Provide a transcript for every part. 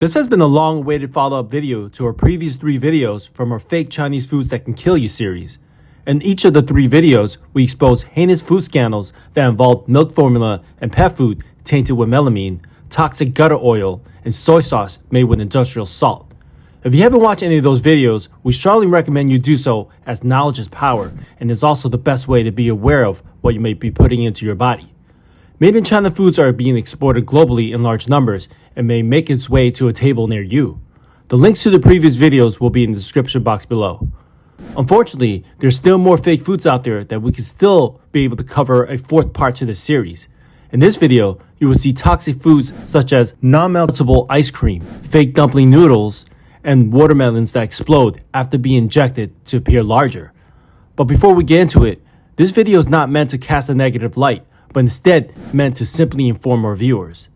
This has been a long-awaited follow-up video to our previous 3 videos from our Fake Chinese Foods That Can Kill You series. In each of the 3 videos, we expose heinous food scandals that involved milk formula and pet food tainted with melamine, toxic gutter oil, and soy sauce made with industrial salt. If you haven't watched any of those videos, we strongly recommend you do so, as knowledge is power and is also the best way to be aware of what you may be putting into your body. Made in China foods are being exported globally in large numbers and may make its way to a table near you. The links to the previous videos will be in the description box below. Unfortunately, there's still more fake foods out there that we can still be able to cover a 4th part to this series. In this video, you will see toxic foods such as non-meltable ice cream, fake dumpling noodles, and watermelons that explode after being injected to appear larger. But before we get into it, this video is not meant to cast a negative light, but instead meant to simply inform our viewers.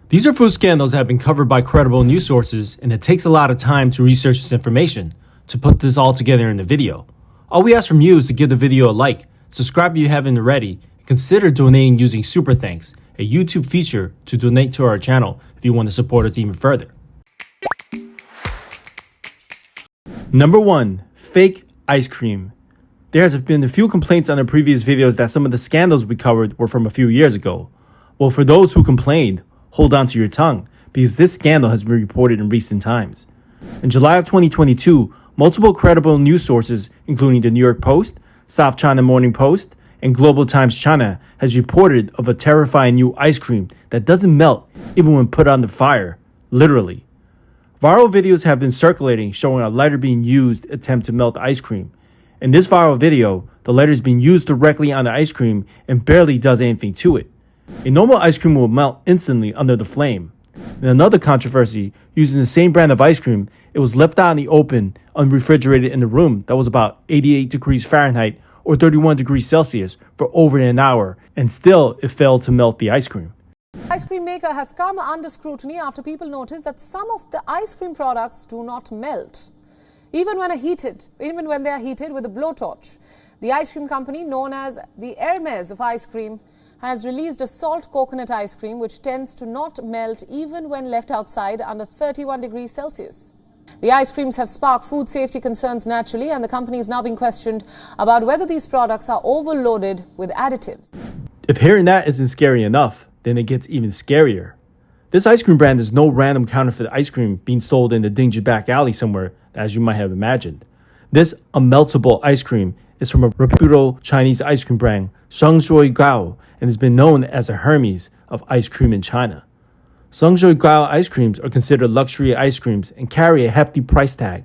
These are food scandals that have been covered by credible news sources, and it takes a lot of time to research this information to put this all together in the video. All we ask from you is to give the video a like, subscribe if you haven't already, and consider donating using Super Thanks, a YouTube feature to donate to our channel if you want to support us even further. Number 1. Fake ice cream. There has been a few complaints on the previous videos that some of the scandals we covered were from a few years ago. Well, for those who complained, hold on to your tongue, because this scandal has been reported in recent times. In July of 2022, multiple credible news sources, including the New York Post, South China Morning Post, and Global Times China, has reported of a terrifying new ice cream that doesn't melt even when put on the fire, literally. Viral videos have been circulating showing a lighter being used to attempt to melt ice cream. In this viral video, the lighter is being used directly on the ice cream and barely does anything to it. A normal ice cream will melt instantly under the flame. In another controversy, using the same brand of ice cream, it was left out in the open, unrefrigerated in a room that was about 88 degrees Fahrenheit or 31 degrees Celsius for over an hour, and still it failed to melt the ice cream. The ice cream maker has come under scrutiny after people noticed that some of the ice cream products do not melt. Even when they are heated with a blowtorch. The ice cream company known as the Hermes of ice cream has released a salt coconut ice cream which tends to not melt even when left outside under 31 degrees Celsius. The ice creams have sparked food safety concerns naturally, and the company is now being questioned about whether these products are overloaded with additives. If hearing that isn't scary enough, then it gets even scarier. This ice cream brand is no random counterfeit ice cream being sold in the dingy back alley somewhere, as you might have imagined. This unmeltable ice cream is from a reputable Chinese ice cream brand, Shengzhuo Gao, and has been known as the Hermes of ice cream in China. Shengzhuo Gao ice creams are considered luxury ice creams and carry a hefty price tag.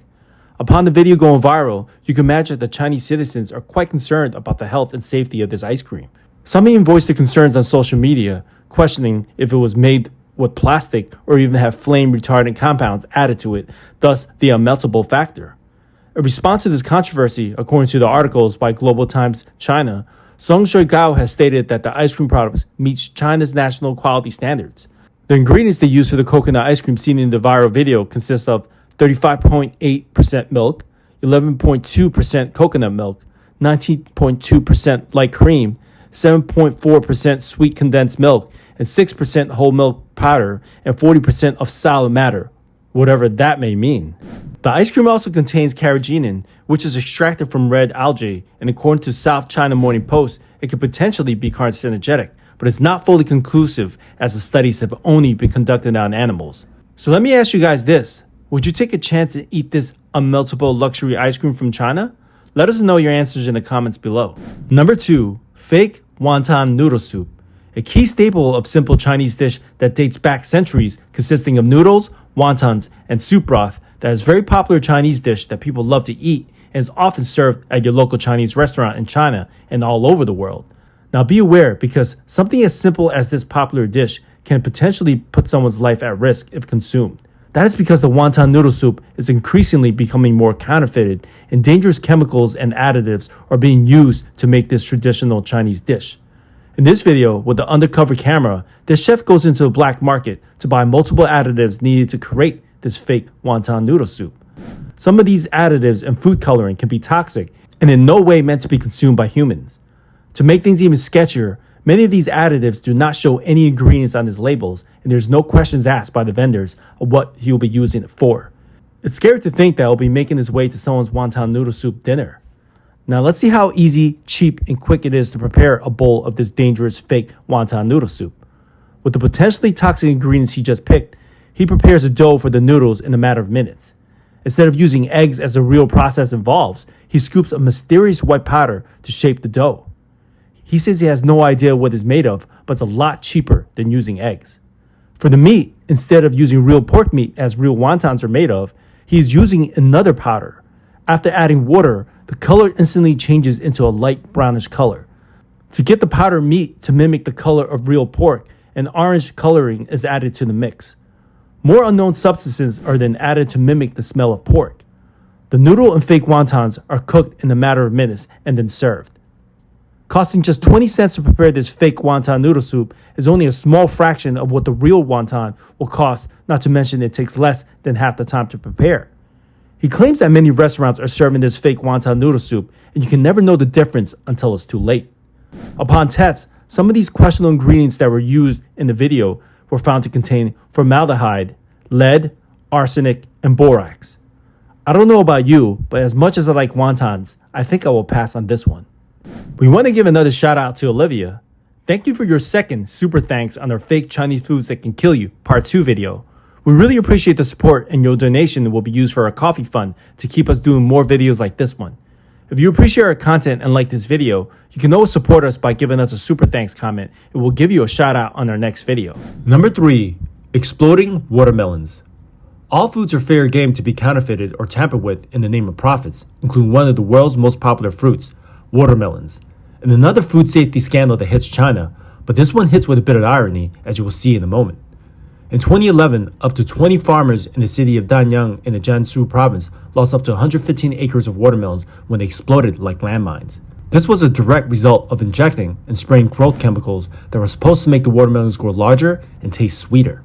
Upon the video going viral, you can imagine that Chinese citizens are quite concerned about the health and safety of this ice cream. Some even voiced their concerns on social media, questioning if it was made with plastic or even have flame retardant compounds added to it, thus the unmeltable factor. In response to this controversy, according to the articles by Global Times China, Shengzhuo Gao has stated that the ice cream products meet China's national quality standards. The ingredients they use for the coconut ice cream seen in the viral video consist of 35.8% milk, 11.2% coconut milk, 19.2% light cream, 7.4% sweet condensed milk, and 6% whole milk powder, and 40% of solid matter, whatever that may mean. The ice cream also contains carrageenan, which is extracted from red algae, and according to South China Morning Post, it could potentially be carcinogenic, but it's not fully conclusive as the studies have only been conducted on animals. So let me ask you guys this. Would you take a chance and eat this unmeltable luxury ice cream from China? Let us know your answers in the comments below. Number 2. Fake wonton noodle soup. A key staple of simple Chinese dish that dates back centuries, consisting of noodles, wontons, and soup broth, that is a very popular Chinese dish that people love to eat and is often served at your local Chinese restaurant in China and all over the world. Now be aware, because something as simple as this popular dish can potentially put someone's life at risk if consumed. That is because the wonton noodle soup is increasingly becoming more counterfeited, and dangerous chemicals and additives are being used to make this traditional Chinese dish. In this video, with the undercover camera, the chef goes into the black market to buy multiple additives needed to create this fake wonton noodle soup. Some of these additives and food coloring can be toxic and in no way meant to be consumed by humans. To make things even sketchier, Many of these additives do not show any ingredients on his labels, and there's no questions asked by the vendors of what he will be using it for. It's scary to think that it will be making its way to someone's wonton noodle soup dinner. Now let's see how easy, cheap, and quick it is to prepare a bowl of this dangerous fake wonton noodle soup. With the potentially toxic ingredients he just picked, he prepares a dough for the noodles in a matter of minutes. Instead of using eggs as the real process involves, he scoops a mysterious white powder to shape the dough. He says he has no idea what it's made of, but it's a lot cheaper than using eggs. For the meat, instead of using real pork meat as real wontons are made of, he is using another powder. After adding water, the color instantly changes into a light brownish color. To get the powdered meat to mimic the color of real pork, an orange coloring is added to the mix. More unknown substances are then added to mimic the smell of pork. The noodle and fake wontons are cooked in a matter of minutes and then served. Costing just 20 cents to prepare this fake wonton noodle soup is only a small fraction of what the real wonton will cost, not to mention it takes less than half the time to prepare. He claims that many restaurants are serving this fake wonton noodle soup, and you can never know the difference until it's too late. Upon tests, some of these questionable ingredients that were used in the video were found to contain formaldehyde, lead, arsenic, and borax. I don't know about you, but as much as I like wontons, I think I will pass on this one. We want to give another shout out to Olivia. Thank you for your second super thanks on our fake Chinese foods that can kill you part 2 video. We really appreciate the support, and your donation will be used for our coffee fund to keep us doing more videos like this one. If you appreciate our content and like this video, you can always support us by giving us a super thanks comment, and we'll give you a shout out on our next video. Number 3, exploding watermelons. All foods are fair game to be counterfeited or tampered with in the name of profits, including one of the world's most popular fruits, watermelons. And another food safety scandal that hits China, but this one hits with a bit of irony, as you will see in a moment. In 2011, up to 20 farmers in the city of Danyang in the Jiangsu province lost up to 115 acres of watermelons when they exploded like landmines. This was a direct result of injecting and spraying growth chemicals that were supposed to make the watermelons grow larger and taste sweeter.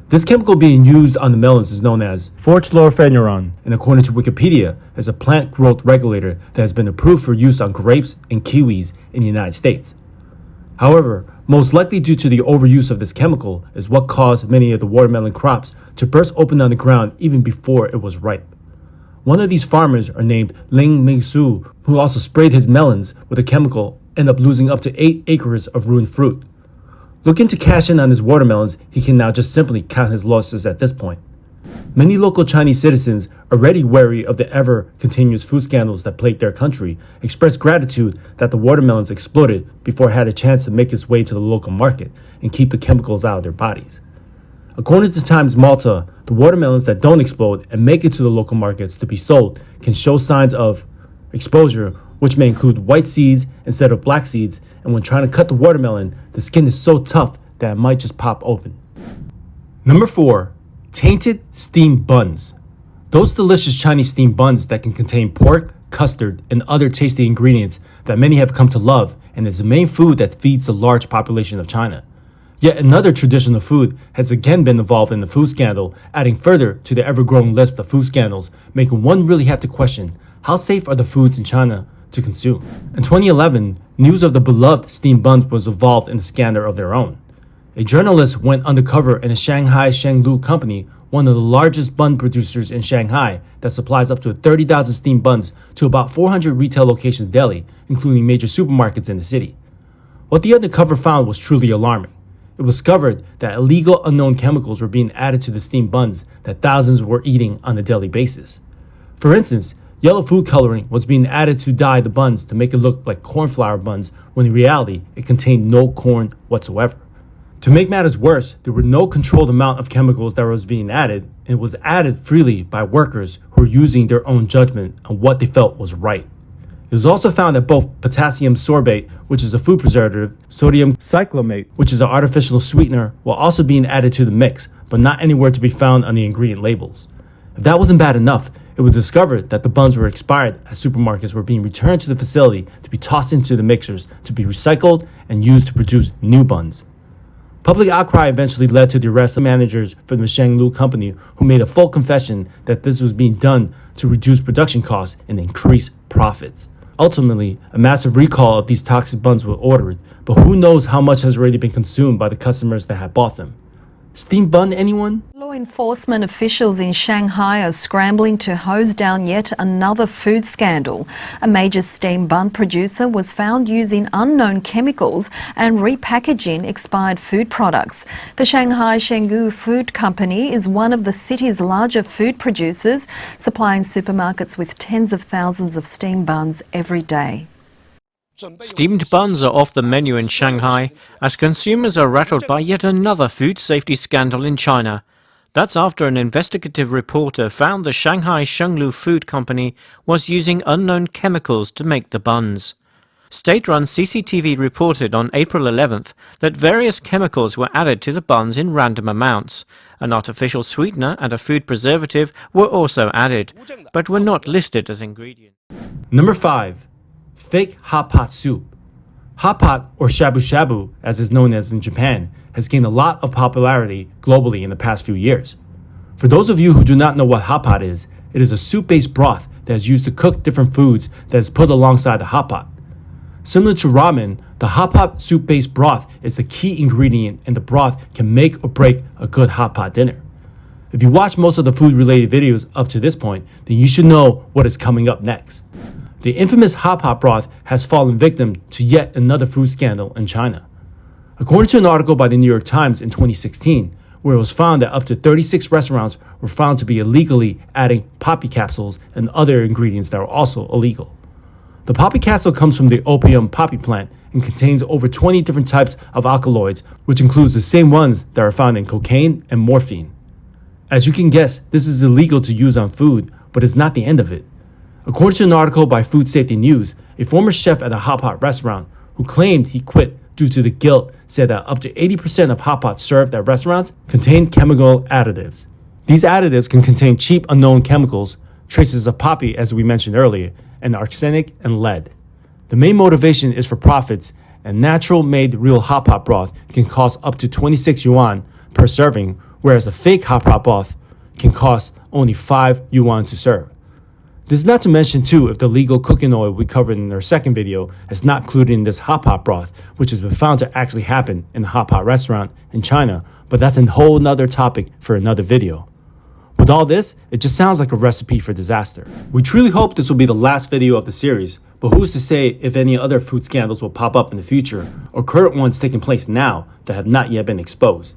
This chemical being used on the melons is known as forchlorphenuron, and according to Wikipedia, is a plant growth regulator that has been approved for use on grapes and kiwis in the United States. However, most likely due to the overuse of this chemical is what caused many of the watermelon crops to burst open on the ground even before it was ripe. One of these farmers are named Ling Mingsu, who also sprayed his melons with a chemical, ended up losing up to 8 acres of ruined fruit. Looking to cash in on his watermelons, he can now just simply count his losses at this point. Many local Chinese citizens, already wary of the ever-continuous food scandals that plague their country, expressed gratitude that the watermelons exploded before it had a chance to make its way to the local market and keep the chemicals out of their bodies. According to Times Malta, the watermelons that don't explode and make it to the local markets to be sold can show signs of exposure, which may include white seeds instead of black seeds, and when trying to cut the watermelon, the skin is so tough that it might just pop open. Number 4. Tainted steamed buns. Those delicious Chinese steamed buns that can contain pork, custard, and other tasty ingredients that many have come to love, and is the main food that feeds the large population of China. Yet another traditional food has again been involved in the food scandal, adding further to the ever-growing list of food scandals, making one really have to question, how safe are the foods in China to consume? In 2011, news of the beloved steamed buns was involved in a scandal of their own. A journalist went undercover in a Shanghai Shenglu company, one of the largest bun producers in Shanghai, that supplies up to 30,000 steamed buns to about 400 retail locations daily, including major supermarkets in the city. What the undercover found was truly alarming. It was discovered that illegal unknown chemicals were being added to the steamed buns that thousands were eating on a daily basis. For instance, yellow food coloring was being added to dye the buns to make it look like corn flour buns, when in reality it contained no corn whatsoever. To make matters worse, there were no controlled amount of chemicals that was being added, and it was added freely by workers who were using their own judgment on what they felt was right. It was also found that both potassium sorbate, which is a food preservative, sodium cyclamate, which is an artificial sweetener, were also being added to the mix, but not anywhere to be found on the ingredient labels. If that wasn't bad enough, it was discovered that the buns were expired as supermarkets were being returned to the facility to be tossed into the mixers to be recycled and used to produce new buns. Public outcry eventually led to the arrest of managers for the Shenglu company, who made a full confession that this was being done to reduce production costs and increase profits. Ultimately, a massive recall of these toxic buns was ordered, but who knows how much has already been consumed by the customers that have bought them. Steamed bun, anyone? Law enforcement officials in Shanghai are scrambling to hose down yet another food scandal. A major steamed bun producer was found using unknown chemicals and repackaging expired food products. The Shanghai Shenggu Food Company is one of the city's larger food producers, supplying supermarkets with tens of thousands of steamed buns every day. Steamed buns are off the menu in Shanghai as consumers are rattled by yet another food safety scandal in China. That's after an investigative reporter found the Shanghai Shenglu Food Company was using unknown chemicals to make the buns. State-run CCTV reported on April 11th that various chemicals were added to the buns in random amounts. An artificial sweetener and a food preservative were also added, but were not listed as ingredients. Number 5. Fake hot pot soup. Hot pot, or shabu shabu as is known as in Japan, has gained a lot of popularity globally in the past few years. For those of you who do not know what hot pot is, it is a soup-based broth that is used to cook different foods that is put alongside the hot pot. Similar to ramen, the hot pot soup-based broth is the key ingredient, and the broth can make or break a good hot pot dinner. If you watch most of the food-related videos up to this point, then you should know what is coming up next. The infamous hot pot broth has fallen victim to yet another food scandal in China. According to an article by the New York Times in 2016, where it was found that up to 36 restaurants were found to be illegally adding poppy capsules and other ingredients that were also illegal. The poppy capsule comes from the opium poppy plant and contains over 20 different types of alkaloids, which includes the same ones that are found in cocaine and morphine. As you can guess, this is illegal to use on food, but it's not the end of it. According to an article by Food Safety News, a former chef at a hot pot restaurant who claimed he quit due to the guilt said that up to 80% of hot pots served at restaurants contain chemical additives. These additives can contain cheap unknown chemicals, traces of poppy as we mentioned earlier, and arsenic and lead. The main motivation is for profits, and natural made real hot pot broth can cost up to 26 yuan per serving, whereas a fake hot pot broth can cost only 5 yuan to serve. This is not to mention too if the legal cooking oil we covered in our second video is not included in this hot pot broth, which has been found to actually happen in a hot pot restaurant in China, but that's a whole nother topic for another video. With all this, it just sounds like a recipe for disaster. We truly hope this will be the last video of the series, but who's to say if any other food scandals will pop up in the future, or current ones taking place now that have not yet been exposed.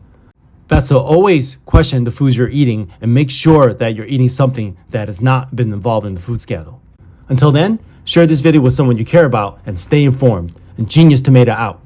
Best to always question the foods you're eating and make sure that you're eating something that has not been involved in the food scandal. Until then, share this video with someone you care about and stay informed. And Genius Tomato out.